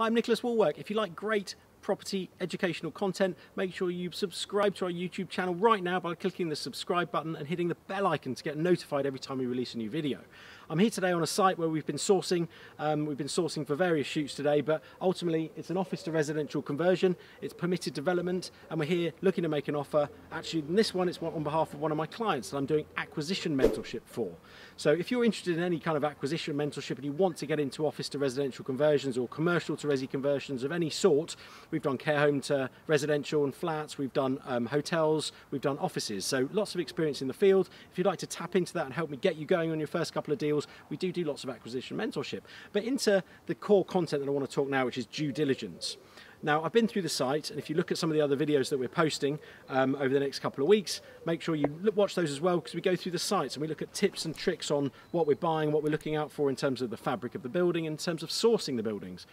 Hi, I'm Nicholas Woolwork. If you like great property educational content, make sure you subscribe to our YouTube channel right now by clicking the subscribe button and hitting the bell icon to get notified every time we release a new video. I'm here today on a site where we've been sourcing for various shoots today, but ultimately it's an office to residential conversion, it's permitted development, and we're here looking to make an offer. Actually, in this one, it's on behalf of one of my clients that I'm doing acquisition mentorship for. So if you're interested in any kind of acquisition mentorship and you want to get into office to residential conversions or commercial to resi conversions of any sort, we've done care home to residential and flats, we've done hotels, we've done offices, so lots of experience in the field. If you'd like to tap into that and help me get you going on your first couple of deals, we do lots of acquisition mentorship. But into the core content that I want to talk now, which is due diligence. Now, I've been through the site, and if you look at some of the other videos that we're posting over the next couple of weeks, make sure you watch those as well, because we go through the sites and we look at tips and tricks on what we're buying, what we're looking out for in terms of the fabric of the building, in terms of sourcing the buildings.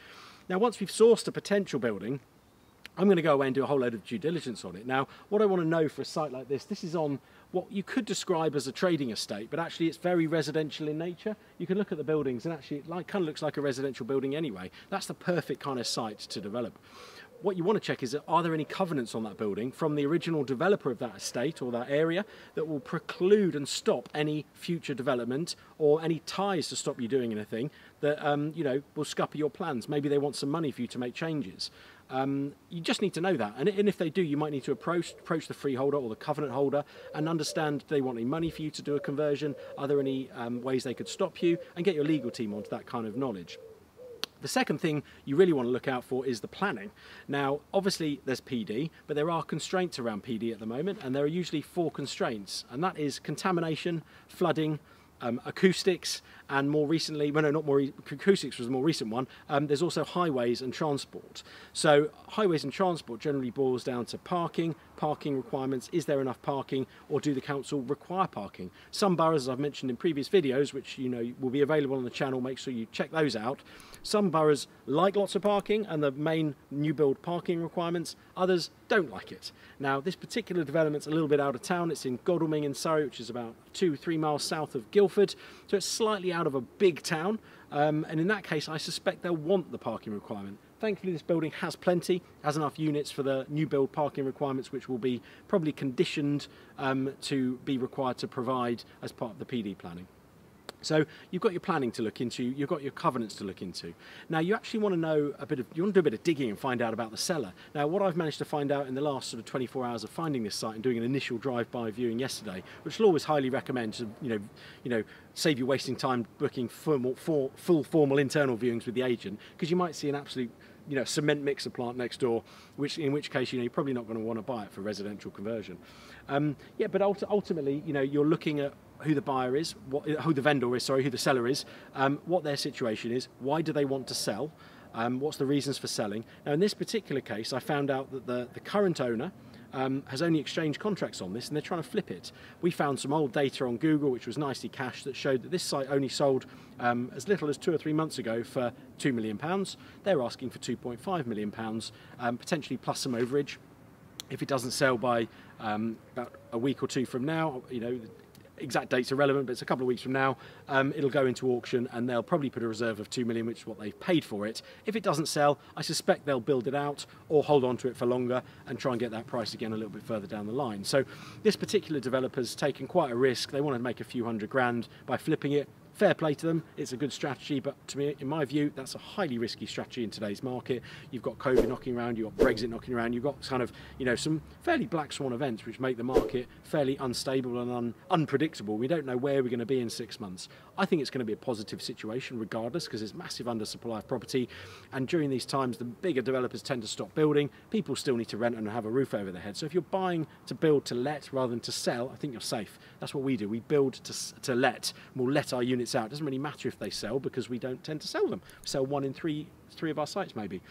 Now, once we've sourced a potential building, I'm going to go away and do a whole load of due diligence on it. Now, what I want to know for a site like this is on what you could describe as a trading estate, but actually it's very residential in nature. You can look at the buildings and actually it kind of looks like a residential building anyway. That's the perfect kind of site to develop. What you want to check is, are there any covenants on that building from the original developer of that estate or that area that will preclude and stop any future development, or any ties to stop you doing anything that you know, will scupper your plans. Maybe they want some money for you to make changes. You just need to know that, and if they do, you might need to approach the freeholder or the covenant holder and understand, do they want any money for you to do a conversion? Are there any ways they could stop you? And get your legal team onto that kind of knowledge. The second thing you really want to look out for is the planning. Now, obviously there's PD, but there are constraints around PD at the moment, and there are usually 4 constraints, and that is contamination, flooding, acoustics, and more recently, well, no, not more, acoustics was the more recent one, there's also highways and transport. So highways and transport generally boils down to parking requirements. Is there enough parking, or do the council require parking? Some boroughs, as I've mentioned in previous videos, which you know will be available on the channel, make sure you check those out. Some boroughs like lots of parking and the main new build parking requirements, others don't like it. Now, this particular development's a little bit out of town. It's in Godalming in Surrey, which is about 2-3 miles south of Guildford, so it's slightly out of a big town, and in that case I suspect they'll want the parking requirement. Thankfully this building has plenty, has enough units for the new build parking requirements, which will be probably conditioned to be required to provide as part of the PD planning. So you've got your planning to look into, you've got your covenants to look into. Now you actually want to know you want to do a bit of digging and find out about the seller. Now, what I've managed to find out in the last sort of 24 hours of finding this site and doing an initial drive-by viewing yesterday, which I'll always highly recommend to you know save you wasting time booking full formal internal viewings with the agent, because you might see an absolute cement mixer plant next door, in which case you're probably not going to want to buy it for residential conversion. Yeah, but ultimately you're looking at who the buyer is, who the vendor is, sorry, who the seller is, what their situation is, why do they want to sell, what's the reasons for selling. Now, in this particular case, I found out that the current owner has only exchanged contracts on this, and they're trying to flip it. We found some old data on Google, which was nicely cached, that showed that this site only sold as little as 2 or 3 months ago for £2 million. They're asking for £2.5 million, potentially plus some overage. If it doesn't sell by about a week or 2 from now, exact dates are relevant, but it's a couple of weeks from now, it'll go into auction, and they'll probably put a reserve of £2 million, which is what they've paid for it. If it doesn't sell, I suspect they'll build it out or hold on to it for longer and try and get that price again a little bit further down the line. So this particular developer's taken quite a risk. They want to make a few £100,000 by flipping it. Fair play to them, it's a good strategy, but to me, in my view, that's a highly risky strategy in today's market. You've got COVID knocking around, you've got Brexit knocking around, you've got kind of, some fairly black swan events which make the market fairly unstable and unpredictable. We don't know where we're going to be in 6 months. I think it's going to be a positive situation regardless, because there's massive undersupply of property, and during these times the bigger developers tend to stop building. People still need to rent and have a roof over their head. So if you're buying to build to let rather than to sell, I think you're safe. That's what we do. We build to let. We'll let our units out. It doesn't really matter if they sell, because we don't tend to sell them. We sell 1 in 3 of our sites maybe.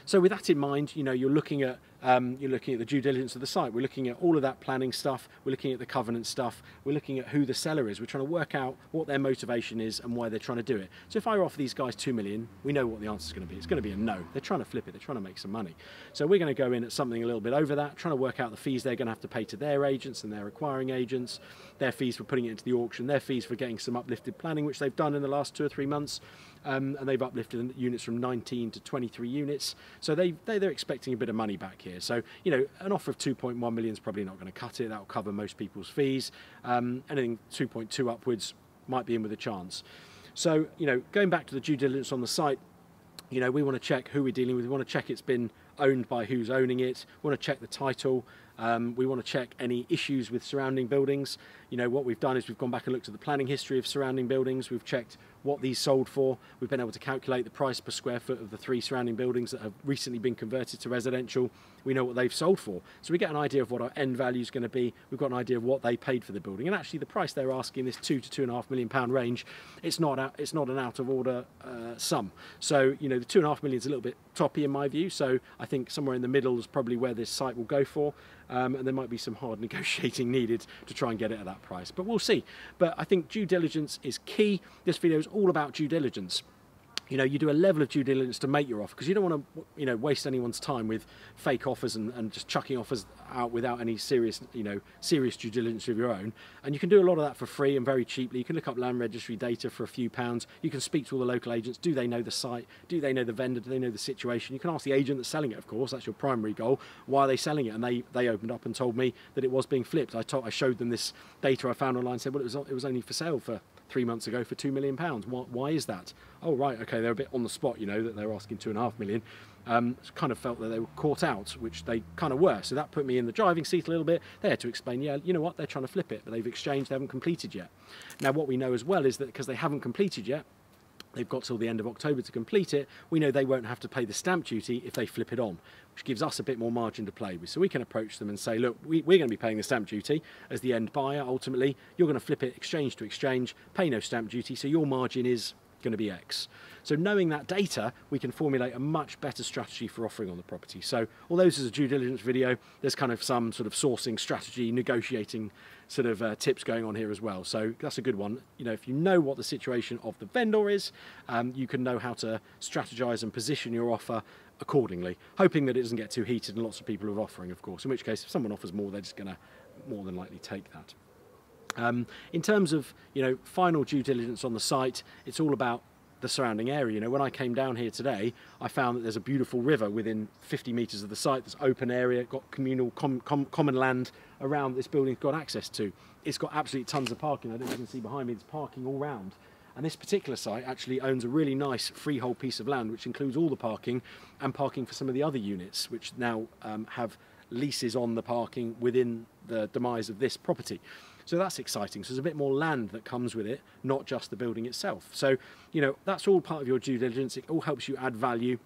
So with that in mind, you're looking at the due diligence of the site. We're looking at all of that planning stuff. We're looking at the covenant stuff. We're looking at who the seller is. We're trying to work out what their motivation is and why they're trying to do it. So if I offer these guys £2 million, we know what the answer is going to be. It's going to be a no. They're trying to flip it. They're trying to make some money. So we're going to go in at something a little bit over that, trying to work out the fees they're going to have to pay to their agents and their acquiring agents, their fees for putting it into the auction, their fees for getting some uplifted planning, which they've done in the last 2 or 3 months, and they've uplifted the units from 19 to 23 units. So they're expecting a bit of money back here. So, you know, an offer of 2.1 million is probably not going to cut it. That'll cover most people's fees. Anything 2.2 upwards might be in with a chance. So, you know, going back to the due diligence on the site, you know, we want to check who we're dealing with. We want to check it's been owned by who's owning it. We want to check the title. We want to check any issues with surrounding buildings. You know, what we've done is we've gone back and looked at the planning history of surrounding buildings. We've checked what these sold for. We've been able to calculate the price per square foot of the 3 surrounding buildings that have recently been converted to residential. We know what they've sold for. So we get an idea of what our end value is going to be. We've got an idea of what they paid for the building. And actually the price they're asking, this £2 to £2.5 million range, it's not an out of order sum. So, you know, the £2.5 million is a little bit toppy in my view. So I think somewhere in the middle is probably where this site will go for. And there might be some hard negotiating needed to try and get it at that price, but we'll see. But I think due diligence is key. This video is all about due diligence. You know, you do a level of due diligence to make your offer, because you don't want to, you know, waste anyone's time with fake offers and just chucking offers out without any serious, you know, serious due diligence of your own. And you can do a lot of that for free and very cheaply. You can look up land registry data for a few pounds. You can speak to all the local agents. Do they know the site? Do they know the vendor? Do they know the situation? You can ask the agent that's selling it, of course. That's your primary goal. Why are they selling it? And they opened up and told me that it was being flipped. I showed them this data I found online and said, well, it was only for sale for 3 months ago for £2 million. Why is that? Oh, right, okay, they're a bit on the spot, you know, that they're asking £2.5 million. Kind of felt that they were caught out, which they kind of were. So that put me in the driving seat a little bit. They had to explain, yeah, you know what, they're trying to flip it, but they've exchanged, they haven't completed yet. Now, what we know as well is that because they haven't completed yet, they've got till the end of October to complete it, we know they won't have to pay the stamp duty if they flip it on, which gives us a bit more margin to play with. So we can approach them and say, look, we're going to be paying the stamp duty as the end buyer. Ultimately, you're going to flip it exchange to exchange, pay no stamp duty, so your margin is going to be X. So knowing that data, we can formulate a much better strategy for offering on the property. So although this is a due diligence video, there's kind of some sort of sourcing strategy, negotiating sort of tips going on here as well. So that's a good one. You know, if you know what the situation of the vendor is, you can know how to strategize and position your offer accordingly, hoping that it doesn't get too heated and lots of people are offering, of course, in which case if someone offers more, they're just going to more than likely take that. In terms of, you know, final due diligence on the site, it's all about the surrounding area. You know, when I came down here today, I found that there's a beautiful river within 50 metres of the site. There's open area, got communal, common land around this building's got access to. It's got absolutely tons of parking. I don't know if you can see behind me, there's parking all round. And this particular site actually owns a really nice freehold piece of land, which includes all the parking and parking for some of the other units, which now have leases on the parking within the demise of this property. So that's exciting. So there's a bit more land that comes with it, not just the building itself. So, you know, that's all part of your due diligence. It all helps you add value.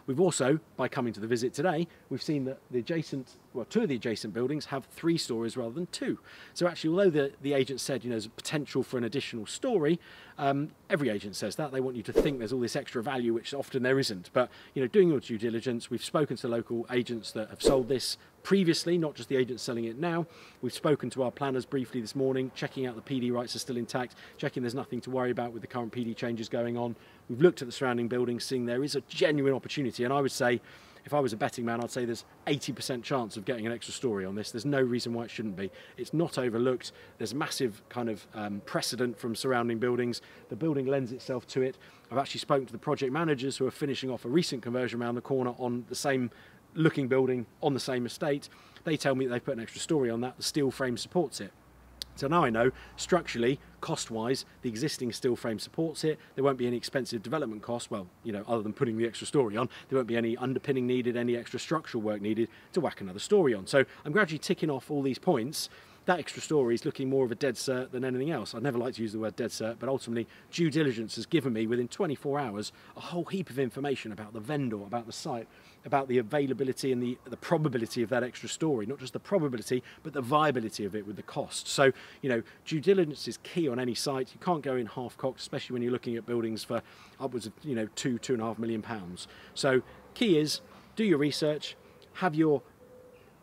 We've also, by coming to the visit today, we've seen that the adjacent, well, 2 of the adjacent buildings have 3 stories rather than 2. So actually, although the agent said, you know, there's a potential for an additional story, every agent says that. They want you to think there's all this extra value, which often there isn't. But, you know, doing your due diligence, we've spoken to local agents that have sold this previously, not just the agents selling it now. We've spoken to our planners briefly this morning, checking out the PD rights are still intact, checking there's nothing to worry about with the current PD changes going on. We've looked at the surrounding buildings, seeing there is a genuine opportunity, and I would say, if I was a betting man, I'd say there's 80% chance of getting an extra story on this. There's no reason why it shouldn't be. It's not overlooked. There's massive kind of precedent from surrounding buildings. The building lends itself to it. I've actually spoken to the project managers who are finishing off a recent conversion around the corner on the same looking building on the same estate. They tell me that they've put an extra story on that. The steel frame supports it. So now I know, structurally, cost-wise, the existing steel frame supports it. There won't be any expensive development costs, well, you know, other than putting the extra story on. There won't be any underpinning needed, any extra structural work needed to whack another story on. So I'm gradually ticking off all these points. That extra story is looking more of a dead cert than anything else. I'd never like to use the word dead cert, but ultimately due diligence has given me, within 24 hours, a whole heap of information about the vendor, about the site, about the availability and the probability of that extra story. Not just the probability, but the viability of it with the cost. So, you know, due diligence is key on any site. You can't go in half-cocked, especially when you're looking at buildings for upwards of, you know, £2.5 million. So key is, do your research, have your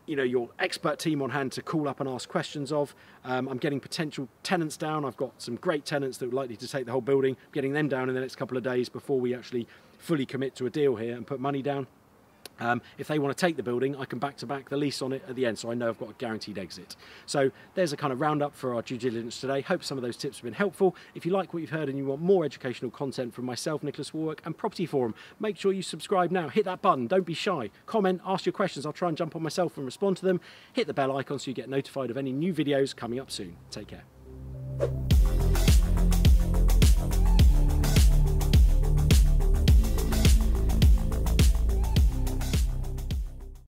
your expert team on hand to call up and ask questions of. I'm getting potential tenants down. I've got some great tenants that are likely to take the whole building. I'm getting them down in the next couple of days before we actually fully commit to a deal here and put money down. If they want to take the building, I can back to back the lease on it at the end, so I know I've got a guaranteed exit. So there's a kind of roundup for our due diligence today. Hope some of those tips have been helpful. If you like what you've heard and you want more educational content from myself, Nicholas Warwick, and Property Forum, make sure you subscribe now. Hit that button, don't be shy. Comment, ask your questions, I'll try and jump on myself and respond to them. Hit the bell icon so you get notified of any new videos coming up soon. Take care.